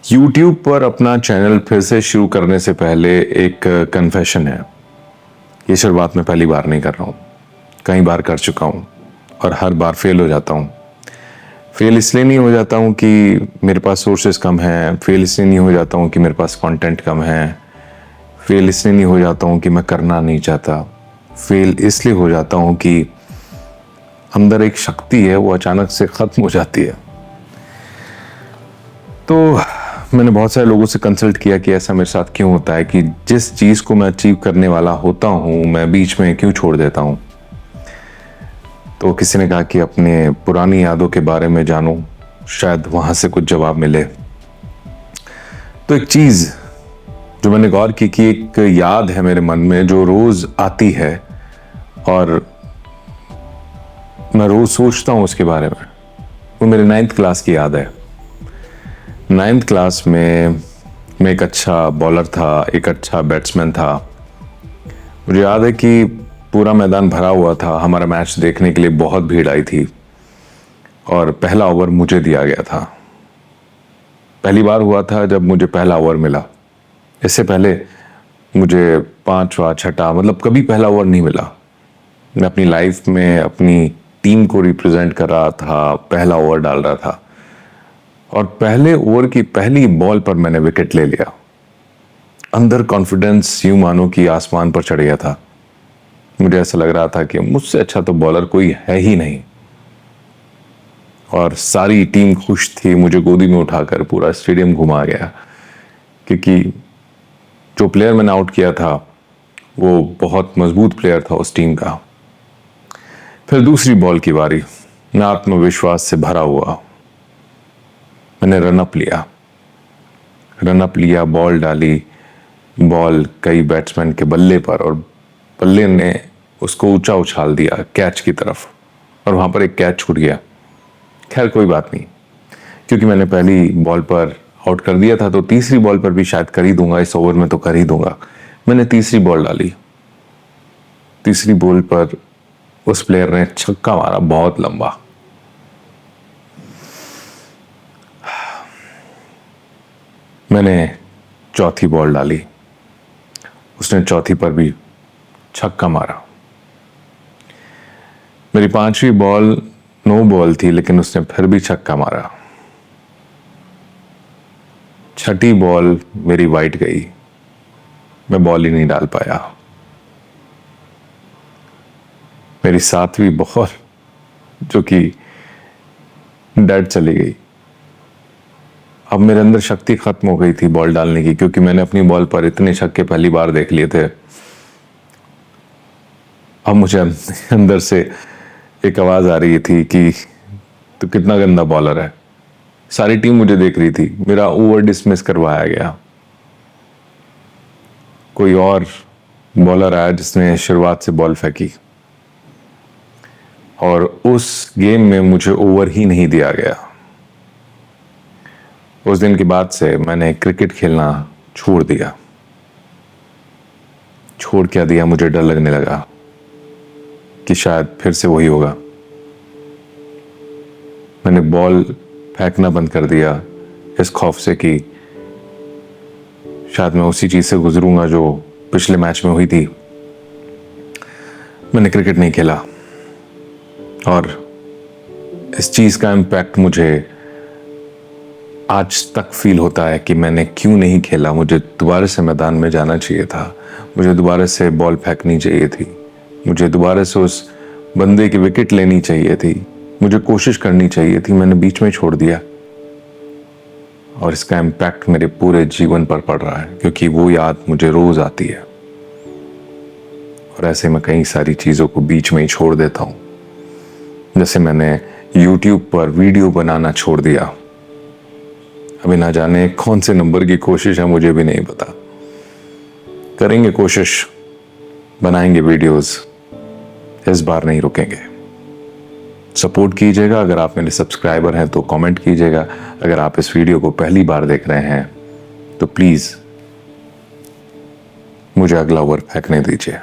YouTube पर अपना channel फिर से शुरू करने से पहले एक कन्फेशन है। ये शुरुआत मैं पहली बार नहीं कर रहा हूँ, कई बार कर चुका हूँ और हर बार फेल हो जाता हूँ। फेल इसलिए नहीं हो जाता हूँ कि मेरे पास सोर्सेज कम हैं, फेल इसलिए नहीं हो जाता हूँ कि मेरे पास कंटेंट कम है, फेल इसलिए नहीं हो जाता हूँ कि मैं करना नहीं चाहता, फेल इसलिए हो जाता हूँ कि अंदर एक शक्ति है वो अचानक से ख़त्म हो जाती है। तो मैंने बहुत सारे लोगों से कंसल्ट किया कि ऐसा मेरे साथ क्यों होता है कि जिस चीज़ को मैं अचीव करने वाला होता हूँ मैं बीच में क्यों छोड़ देता हूँ। तो किसी ने कहा कि अपने पुरानी यादों के बारे में जानो, शायद वहाँ से कुछ जवाब मिले। तो एक चीज़ जो मैंने गौर की कि एक याद है मेरे मन में जो रोज़ आती है और मैं रोज़ सोचता हूँ उसके बारे में। वो मेरे 9th क्लास की याद है। 9th क्लास में मैं एक अच्छा बॉलर था, एक अच्छा बैट्समैन था। मुझे याद है कि पूरा मैदान भरा हुआ था, हमारा मैच देखने के लिए बहुत भीड़ आई थी और पहला ओवर मुझे दिया गया था। पहली बार हुआ था जब मुझे पहला ओवर मिला। इससे पहले मुझे 5वां, 6ठा मतलब कभी पहला ओवर नहीं मिला। मैं अपनी लाइफ में अपनी टीम को रिप्रेजेंट कर रहा था, पहला ओवर डाल रहा था और पहले ओवर की पहली बॉल पर मैंने विकेट ले लिया। अंदर कॉन्फिडेंस यूं मानो कि आसमान पर चढ़ गया था। मुझे ऐसा लग रहा था कि मुझसे अच्छा तो बॉलर कोई है ही नहीं और सारी टीम खुश थी। मुझे गोदी में उठाकर पूरा स्टेडियम घुमा गया क्योंकि जो प्लेयर मैंने आउट किया था वो बहुत मजबूत प्लेयर था उस टीम का। फिर दूसरी बॉल की बारी, मैं आत्मविश्वास से भरा हुआ, मैंने रनअप लिया, बॉल डाली, बॉल कई बैट्समैन के बल्ले पर और बल्ले ने उसको ऊंचा उछाल दिया कैच की तरफ और वहां पर एक कैच छूट गया। खैर कोई बात नहीं, क्योंकि मैंने पहली बॉल पर आउट कर दिया था तो तीसरी बॉल पर भी शायद कर ही दूंगा, इस ओवर में तो कर ही दूंगा। मैंने तीसरी बॉल डाली। तीसरी बॉल पर उस प्लेयर ने छक्का मारा बहुत लंबा। मैंने चौथी बॉल डाली, उसने चौथी पर भी छक्का मारा। मेरी 5वीं बॉल नो बॉल थी लेकिन उसने फिर भी छक्का मारा। 6ठी बॉल मेरी वाइड गई, मैं बॉल ही नहीं डाल पाया। मेरी 7वीं बॉल जो कि डेड चली गई। अब मेरे अंदर शक्ति खत्म हो गई थी बॉल डालने की, क्योंकि मैंने अपनी बॉल पर इतने छक्के पहली बार देख लिए थे। अब मुझे अंदर से एक आवाज आ रही थी कि तू कितना गंदा बॉलर है। सारी टीम मुझे देख रही थी, मेरा ओवर डिसमिस करवाया गया। कोई और बॉलर आया जिसने शुरुआत से बॉल फेंकी और उस गेम में मुझे ओवर ही नहीं दिया गया। उस दिन के बाद से मैंने क्रिकेट खेलना छोड़ दिया। छोड़ क्या दिया, मुझे डर लगने लगा कि शायद फिर से वही होगा। मैंने बॉल फेंकना बंद कर दिया इस खौफ से कि शायद मैं उसी चीज से गुजरूंगा जो पिछले मैच में हुई थी। मैंने क्रिकेट नहीं खेला और इस चीज का इम्पैक्ट मुझे आज तक फील होता है कि मैंने क्यों नहीं खेला। मुझे दोबारा से मैदान में जाना चाहिए था, मुझे दोबारा से बॉल फेंकनी चाहिए थी, मुझे दोबारा से उस बंदे की विकेट लेनी चाहिए थी, मुझे कोशिश करनी चाहिए थी। मैंने बीच में छोड़ दिया और इसका इम्पैक्ट मेरे पूरे जीवन पर पड़ रहा है, क्योंकि वो याद मुझे रोज आती है और ऐसे मैं कई सारी चीज़ों को बीच में ही छोड़ देता हूँ। जैसे मैंने YouTube पर वीडियो बनाना छोड़ दिया। अभी ना जाने कौन से नंबर की कोशिश है, मुझे भी नहीं पता। करेंगे कोशिश, बनाएंगे वीडियोस, इस बार नहीं रुकेंगे। सपोर्ट कीजिएगा। अगर आप मेरे सब्सक्राइबर हैं तो कमेंट कीजिएगा। अगर आप इस वीडियो को पहली बार देख रहे हैं तो प्लीज मुझे अगला ओवर फेंकने दीजिए।